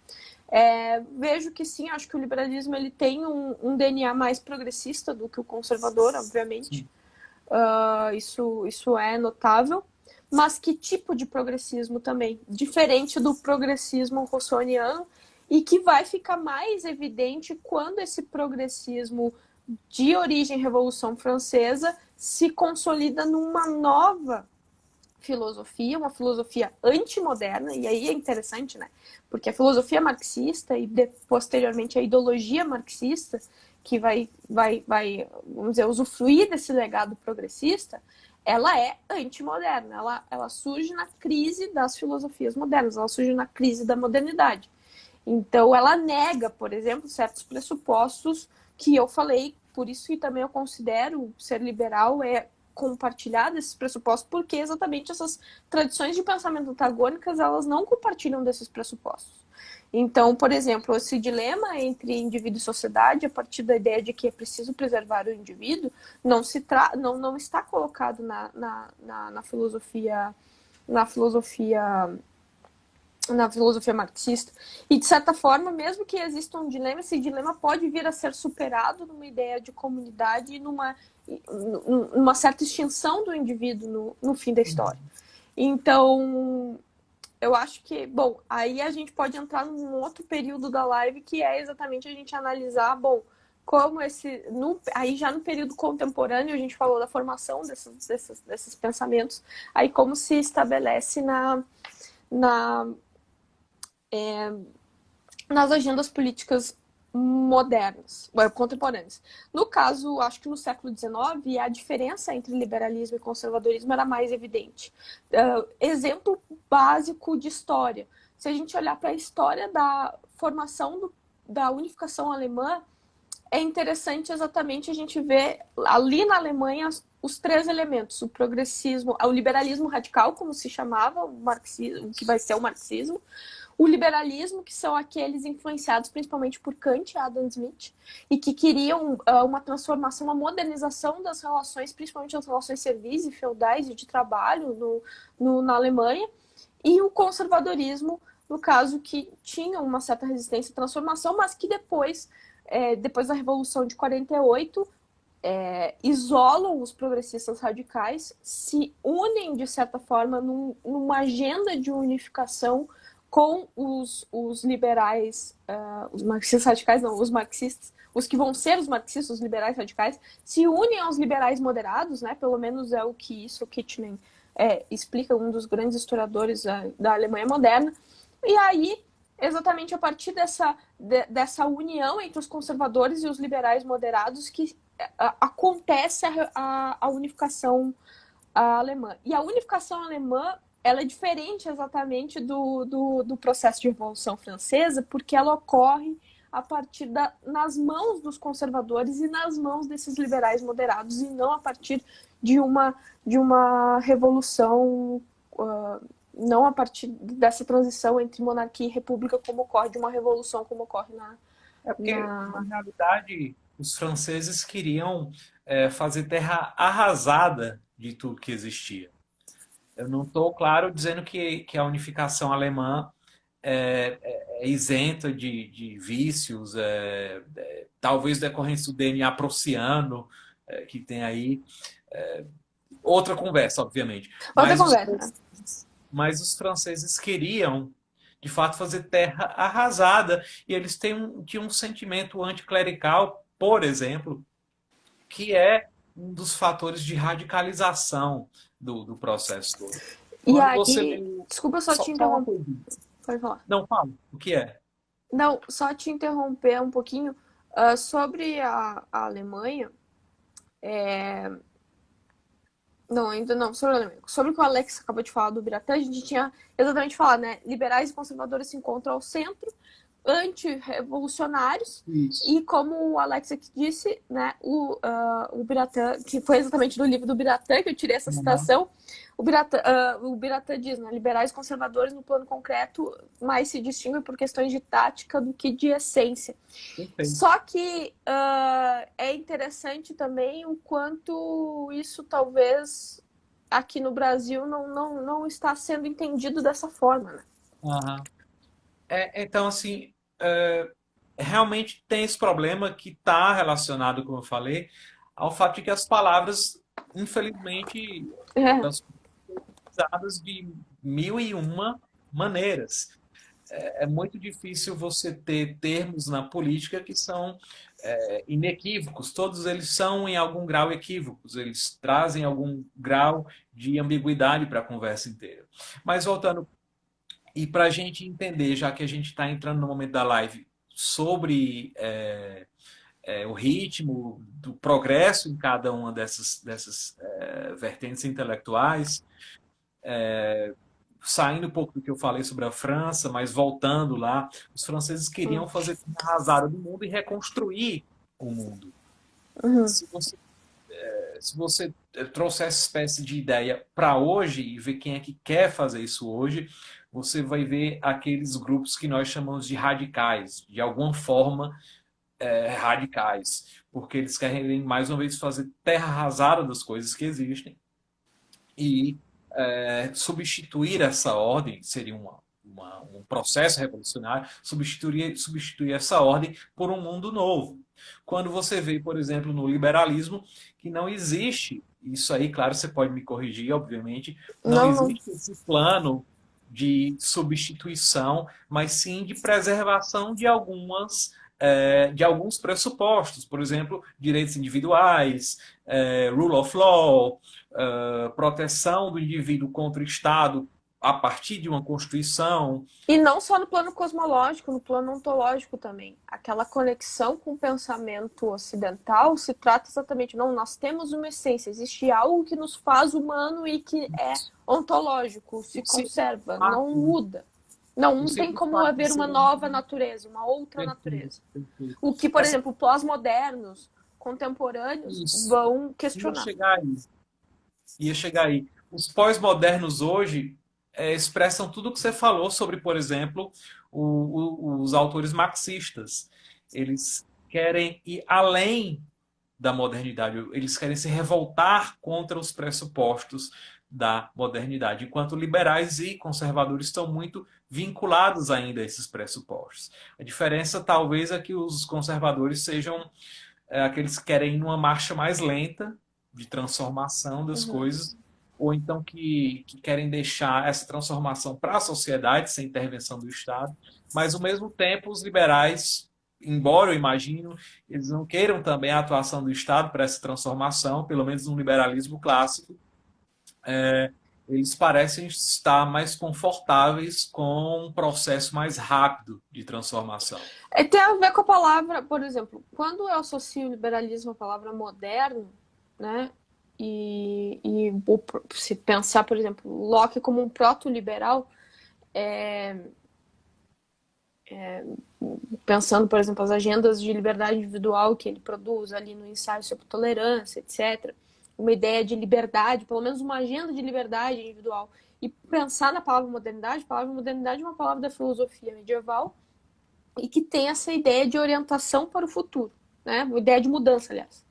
Vejo que sim, acho que o liberalismo ele tem um DNA mais progressista do que o conservador, obviamente. Isso é notável. Mas que tipo de progressismo também? Diferente do progressismo rousseauiano, e que vai ficar mais evidente quando esse progressismo de origem Revolução Francesa se consolida numa nova filosofia, uma filosofia antimoderna, e aí é interessante, né? Porque a filosofia marxista e posteriormente a ideologia marxista, que vai vamos dizer, usufruir desse legado progressista, ela é antimoderna, ela surge na crise das filosofias modernas, ela surge na crise da modernidade. Então, ela nega, por exemplo, certos pressupostos que eu falei, por isso que também eu considero ser liberal compartilhar desses pressupostos, porque exatamente essas tradições de pensamento antagônicas, elas não compartilham desses pressupostos. Então, por exemplo, esse dilema entre indivíduo e sociedade, a partir da ideia de que é preciso preservar o indivíduo, não está colocado na filosofia marxista. E, de certa forma, mesmo que exista um dilema, esse dilema pode vir a ser superado numa ideia de comunidade e numa certa extinção do indivíduo no fim da história. Então, eu acho que, bom, aí a gente pode entrar num outro período da live, que é exatamente a gente analisar, bom, como aí já no período contemporâneo, a gente falou da formação desses pensamentos, aí como se estabelece nas agendas políticas modernas, contemporâneas. No caso, acho que no século XIX, a diferença entre liberalismo e conservadorismo era mais evidente. Exemplo básico de história. Se a gente olhar para a história da formação da unificação alemã, é interessante exatamente a gente ver ali na Alemanha os três elementos: o progressismo, o liberalismo radical, como se chamava, o marxismo, que vai ser o marxismo, o liberalismo, que são aqueles influenciados principalmente por Kant e Adam Smith, e que queriam uma transformação, uma modernização das relações, principalmente das relações servis e feudais e de trabalho na Alemanha, e o conservadorismo, no caso, que tinha uma certa resistência à transformação, mas que depois da Revolução de 48, isolam os progressistas radicais, se unem, de certa forma, numa agenda de unificação com os liberais, os marxistas radicais, não, os marxistas, os que vão ser os marxistas, os liberais radicais, se unem aos liberais moderados, né? Pelo menos é o que isso Kittner explica, um dos grandes historiadores da Alemanha moderna. E aí, exatamente a partir dessa união entre os conservadores e os liberais moderados, que acontece a unificação alemã. E a unificação alemã, ela é diferente exatamente do processo de Revolução Francesa, porque ela ocorre a partir nas mãos dos conservadores e nas mãos desses liberais moderados, e não a partir de uma revolução, não a partir dessa transição entre monarquia e república, como ocorre, de uma revolução como ocorre porque, na realidade, os franceses queriam fazer terra arrasada de tudo que existia. Eu não estou, claro, dizendo que a unificação alemã é isenta de vícios, talvez decorrência do DNA prussiano que tem aí. Outra conversa, obviamente. Outra conversa. Mas os franceses queriam, de fato, fazer terra arrasada. E eles tinham um sentimento anticlerical, por exemplo, que é um dos fatores de radicalização do processo todo. E Quando você aí, vê. desculpa só te Só uma interromper. coisinha. Pode falar. Não, fala. O que é? Não, só te interromper um pouquinho. Sobre a Alemanha, não, ainda não, sobre a Alemanha. Sobre o que o Alex acabou de falar do Biratã, a gente tinha exatamente falado, né? Liberais e conservadores se encontram ao centro, anti-revolucionários, Isso. e como o Alex aqui disse, né, o Biratã, que foi exatamente do livro do Biratã que eu tirei essa Uhum. citação, o Biratã diz, né, liberais e conservadores no plano concreto mais se distinguem por questões de tática do que de essência. Perfeito. Só que é interessante também o quanto isso talvez aqui no Brasil não está sendo entendido dessa forma, né? Uhum. Então, assim, realmente tem esse problema que está relacionado, como eu falei, ao fato de que as palavras, infelizmente, É. elas são usadas de mil e uma maneiras. É muito difícil você ter termos na política que são inequívocos. Todos eles são, em algum grau, equívocos. Eles trazem algum grau de ambiguidade para a conversa inteira. Mas voltando, e para a gente entender, já que a gente está entrando no momento da live, sobre o ritmo do progresso em cada uma dessas vertentes intelectuais, saindo um pouco do que eu falei sobre a França, mas voltando lá, os franceses queriam fazer uma arrasada do mundo e reconstruir o mundo. Uhum. Se você trouxer essa espécie de ideia para hoje e ver quem é que quer fazer isso hoje, você vai ver aqueles grupos que nós chamamos de radicais, de alguma forma radicais, porque eles querem mais uma vez fazer terra arrasada das coisas que existem e substituir essa ordem, seria um processo revolucionário, substituir essa ordem por um mundo novo. Quando você vê, por exemplo, no liberalismo, que não existe, isso aí, claro, você pode me corrigir, obviamente, não Não, não. existe esse plano de substituição, mas sim de preservação de alguns pressupostos, por exemplo, direitos individuais, rule of law, proteção do indivíduo contra o Estado a partir de uma Constituição. E não só no plano cosmológico, no plano ontológico também. Aquela conexão com o pensamento ocidental se trata exatamente, não, nós temos uma essência, existe algo que nos faz humano e que é ontológico, se O simples conserva, não fato, muda. Não o tem simples como fato de haver ser uma nova humano. natureza, uma outra Perfeito, natureza. perfeito. O que, por Essa, exemplo, pós-modernos, contemporâneos, isso, vão ia questionar. chegar aí. Ia chegar aí. Os pós-modernos hoje expressam tudo o que você falou sobre, por exemplo, os autores marxistas. Eles querem ir além da modernidade. Eles querem se revoltar contra os pressupostos da modernidade, enquanto liberais e conservadores estão muito vinculados ainda a esses pressupostos. A diferença talvez é que os conservadores sejam aqueles que querem ir numa marcha mais lenta de transformação das Uhum. coisas, ou então que querem deixar essa transformação para a sociedade sem intervenção do Estado, mas ao mesmo tempo os liberais, embora eu imagino, eles não queiram também a atuação do Estado para essa transformação, pelo menos no liberalismo clássico, eles parecem estar mais confortáveis com um processo mais rápido de transformação. Tem a ver com a palavra, por exemplo, quando eu associo o liberalismo à palavra moderno, né? E se pensar, por exemplo, Locke como um proto-liberal, pensando, por exemplo, as agendas de liberdade individual que ele produz ali no ensaio sobre tolerância, etc. Uma ideia de liberdade, pelo menos uma agenda de liberdade individual. E pensar na palavra modernidade, a palavra modernidade é uma palavra da filosofia medieval e que tem essa ideia de orientação para o futuro, né? Uma ideia de mudança, aliás.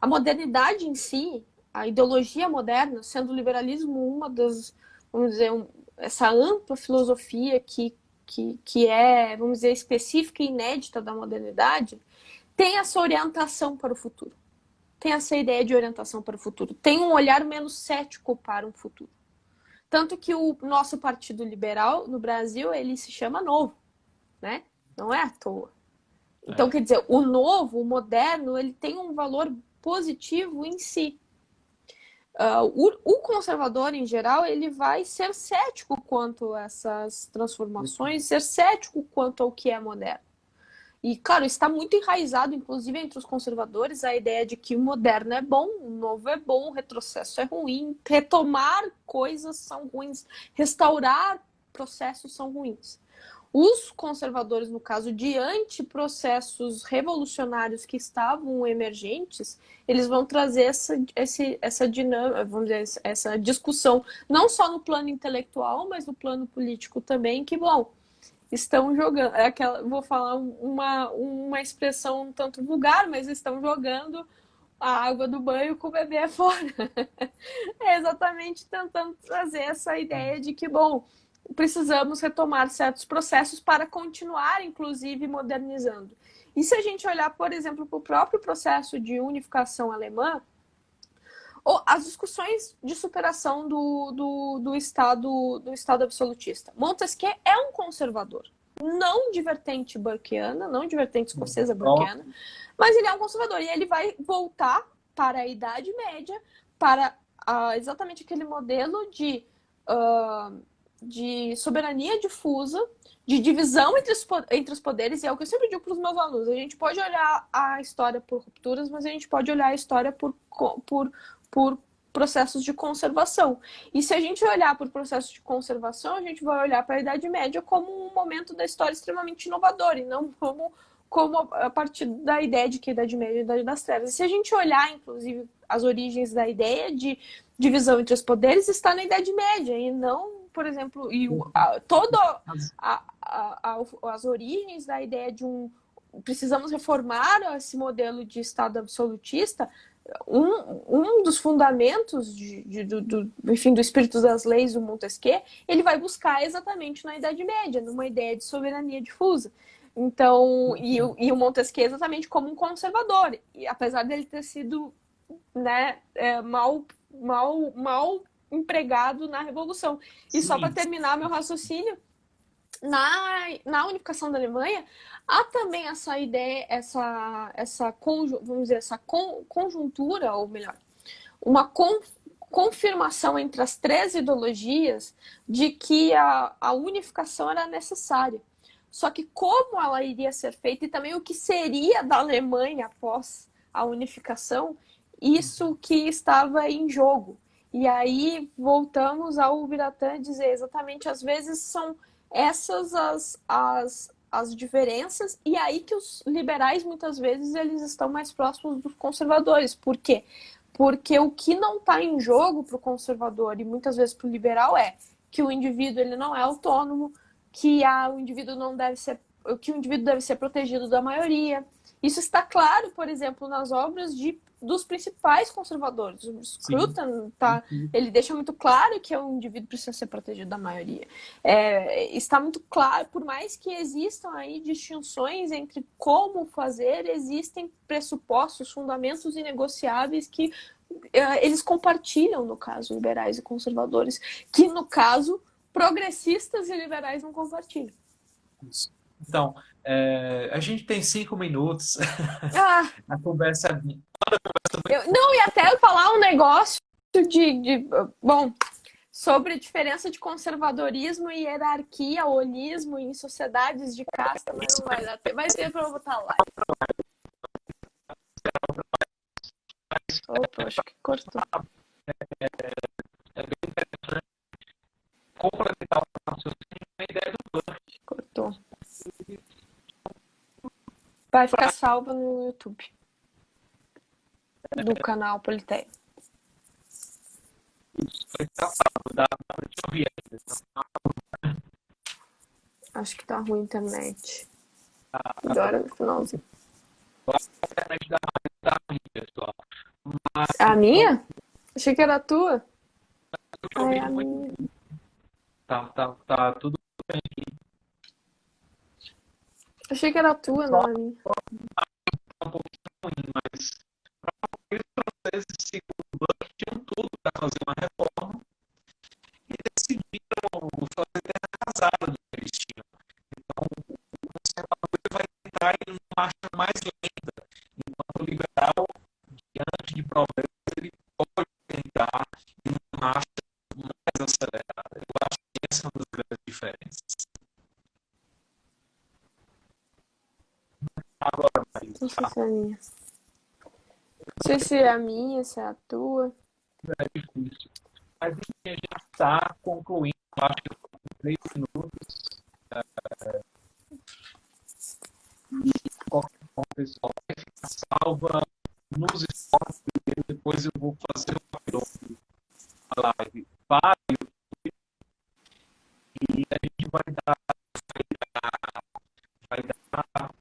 A modernidade em si, a ideologia moderna, sendo o liberalismo uma das, vamos dizer, essa ampla filosofia que é, vamos dizer, específica e inédita da modernidade, tem essa orientação para o futuro. Tem essa ideia de orientação para o futuro. Tem um olhar menos cético para o futuro. Tanto que o nosso Partido Liberal no Brasil, ele se chama Novo, né? Não é à toa. Então, quer dizer, o novo, o moderno, ele tem um valor positivo em si. O conservador, em geral, ele vai ser cético quanto a essas transformações, ser cético quanto ao que é moderno. E, claro, está muito enraizado, inclusive, entre os conservadores, a ideia de que o moderno é bom, o novo é bom, o retrocesso é ruim, retomar coisas são ruins, restaurar processos são ruins. Os conservadores, no caso, diante processos revolucionários que estavam emergentes, eles vão trazer essa dinâmica, vamos dizer, essa discussão, não só no plano intelectual, mas no plano político também, que, bom, estão jogando, vou falar uma expressão um tanto vulgar, mas estão jogando a água do banho com o bebê fora. É exatamente tentando trazer essa ideia de que, bom, precisamos retomar certos processos para continuar, inclusive, modernizando. E se a gente olhar, por exemplo, para o próprio processo de unificação alemã, as discussões de superação do Estado absolutista. Montesquieu é um conservador, não de vertente burkeana, não de vertente escocesa burkeana, mas ele é um conservador e ele vai voltar para a Idade Média, para exatamente aquele modelo de soberania difusa, de divisão entre os poderes, e é o que eu sempre digo para os meus alunos. A gente pode olhar a história por rupturas, mas a gente pode olhar a história por processos de conservação. E se a gente olhar por processos de conservação, a gente vai olhar para a Idade Média como um momento da história extremamente inovador, e não como a partir da ideia de que a Idade Média é a Idade das Trevas. E se a gente olhar, inclusive, as origens da ideia de divisão entre os poderes, está na Idade Média, e não, por exemplo, as origens da ideia de precisamos reformar esse modelo de Estado absolutista. Um dos fundamentos enfim, do espírito das leis do Montesquieu, ele vai buscar exatamente na Idade Média, numa ideia de soberania difusa. Então, e o Montesquieu exatamente como um conservador, e apesar dele ter sido, né, mal empregado na Revolução. E só para terminar meu raciocínio, na unificação da Alemanha, há também essa ideia, vamos dizer, essa conjuntura, ou melhor, uma confirmação entre as três ideologias de que a unificação era necessária. Só que como ela iria ser feita e também o que seria da Alemanha após a unificação, isso que estava em jogo. E aí voltamos ao Biratã dizer exatamente, às vezes são essas as diferenças, e aí que os liberais muitas vezes eles estão mais próximos dos conservadores. Por quê? Porque o que não está em jogo para o conservador e muitas vezes para o liberal é que o indivíduo ele não é autônomo, que o indivíduo deve ser protegido da maioria. Isso está claro, por exemplo, nas obras dos principais conservadores. O Scruton, ele deixa muito claro que o indivíduo precisa ser protegido da maioria. Está muito claro, por mais que existam aí distinções entre como fazer, existem pressupostos, fundamentos inegociáveis que eles compartilham, no caso, liberais e conservadores, que, no caso, progressistas e liberais não compartilham. Isso. Então, a gente tem 5 minutos. A conversa não, e até eu falar um negócio bom, sobre a diferença de conservadorismo e hierarquia, holismo em sociedades de casta, mas não vai dar tempo. Vai ter para eu botar lá. Opa, acho que cortou. É bem interessante complementar o raciocínio com a ideia do Burke. Cortou. Vai ficar salvo no YouTube do canal Politeia. Isso, vai ficar salvo. Dá para te ouvir ainda. Acho que tá ruim a internet. Agora no finalzinho. A internet da rádio tá ruim, pessoal. Mas, a minha? Achei que era a tua. É a minha. Tá tudo bem aqui. Achei que era a tua, não a minha. Um pouco ruim, mas os franceses, segundo o Burke, tinham tudo para fazer uma reforma. E cai numa marcha mais lenta. Enquanto o liberal, diante de problemas, ele pode tentar ir numa marcha mais acelerada. Eu acho que essa é uma das grandes diferenças. Agora, Não sei Marisa, se é a minha. Não sei se é a minha, se é a tua. é difícil. Mas enfim, a gente está concluindo, acho que com 3 minutos. Qualquer forma, pessoal, vai ficar salva nos stories. Depois eu vou fazer o upload da live para o YouTube e a gente vai dar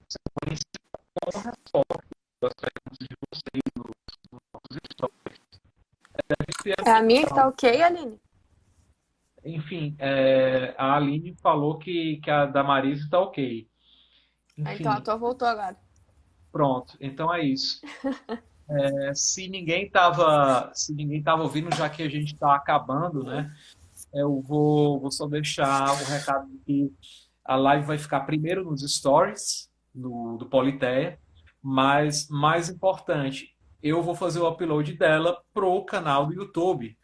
sequência com a resposta das perguntas de vocês nos nossos stories. Deve ser É a minha que tá assim, ok, Aline? enfim, a Aline falou que a da Marisa está ok. Ah, então a Enfim, tua voltou agora. pronto. Então é isso. Se ninguém tava ouvindo, já que a gente está acabando, né? Eu vou só deixar o recado de que a live vai ficar primeiro nos stories do Politeia, mas mais importante, eu vou fazer o upload dela pro canal do YouTube.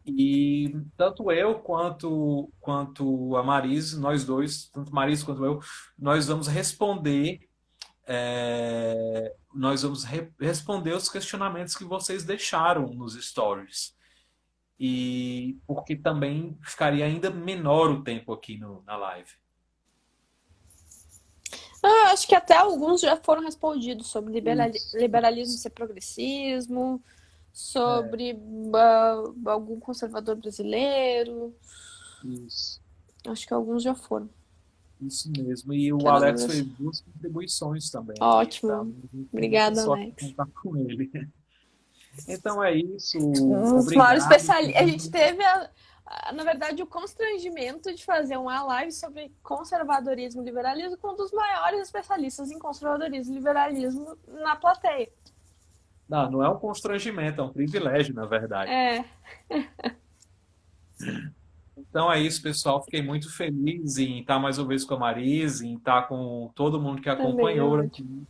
E tanto eu quanto a Marise, nós dois, tanto Marise quanto eu, nós vamos responder responder os questionamentos que vocês deixaram nos stories. E porque também ficaria ainda menor o tempo aqui na live. Ah, acho que até alguns já foram respondidos sobre Isso, liberalismo isso. ser progressismo, É, sobre algum conservador brasileiro. isso, Acho que alguns já foram. isso mesmo. E o Quero Alex fez agradecer. 2 contribuições também aqui, tá? Ótimo. A gente tem muita Obrigada, sorte de Alex. contar com ele. Então é isso. Um dos maiores Obrigado. especialistas. A gente teve, na verdade, o constrangimento de fazer uma live sobre conservadorismo e liberalismo com um dos maiores especialistas em conservadorismo e liberalismo na plateia. Não, não é um constrangimento, é um privilégio, na verdade. É, Então é isso, pessoal. Fiquei muito feliz em estar mais uma vez com a Marise, em estar com todo mundo que também é acompanhou ótimo. aqui.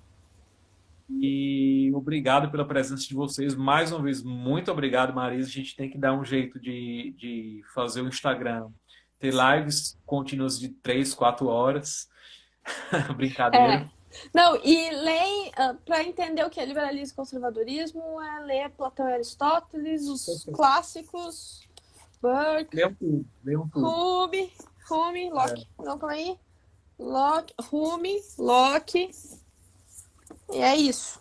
E obrigado pela presença de vocês. Mais uma vez, muito obrigado, Marise. A gente tem que dar um jeito de fazer o Instagram ter lives contínuas de 3, 4 horas. É. Brincadeira. Não, e leem, para entender o que é liberalismo e conservadorismo, é ler Platão e Aristóteles, os Perfeito. clássicos, Burke, Leiam tudo, leiam tudo. Hume, É. Locke, não, calma aí, Locke, Hume, Locke, e é isso.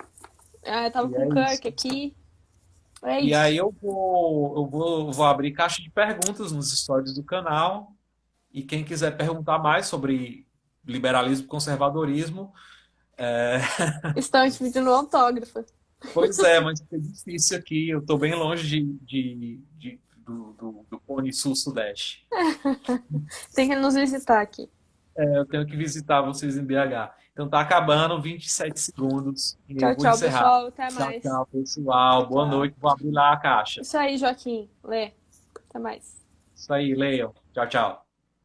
Eu tava E com o é Kirk isso. aqui, é E aí isso. eu vou abrir caixa de perguntas nos stories do canal. E quem quiser perguntar mais sobre liberalismo e conservadorismo, é, Estão te pedindo um autógrafo. pois é, mas é difícil aqui. Eu estou bem longe do Cone Sul-Sudeste. Tem que nos visitar aqui. Eu tenho que visitar vocês em BH. Então tá acabando, 27 segundos. E eu Tchau, vou tchau, encerrar. pessoal. Até Tchau, mais. tchau, pessoal. Boa Tchau. noite. Vou abrir lá a caixa. Isso aí, Joaquim. Lê. Até mais. Isso aí, leiam. Tchau, tchau.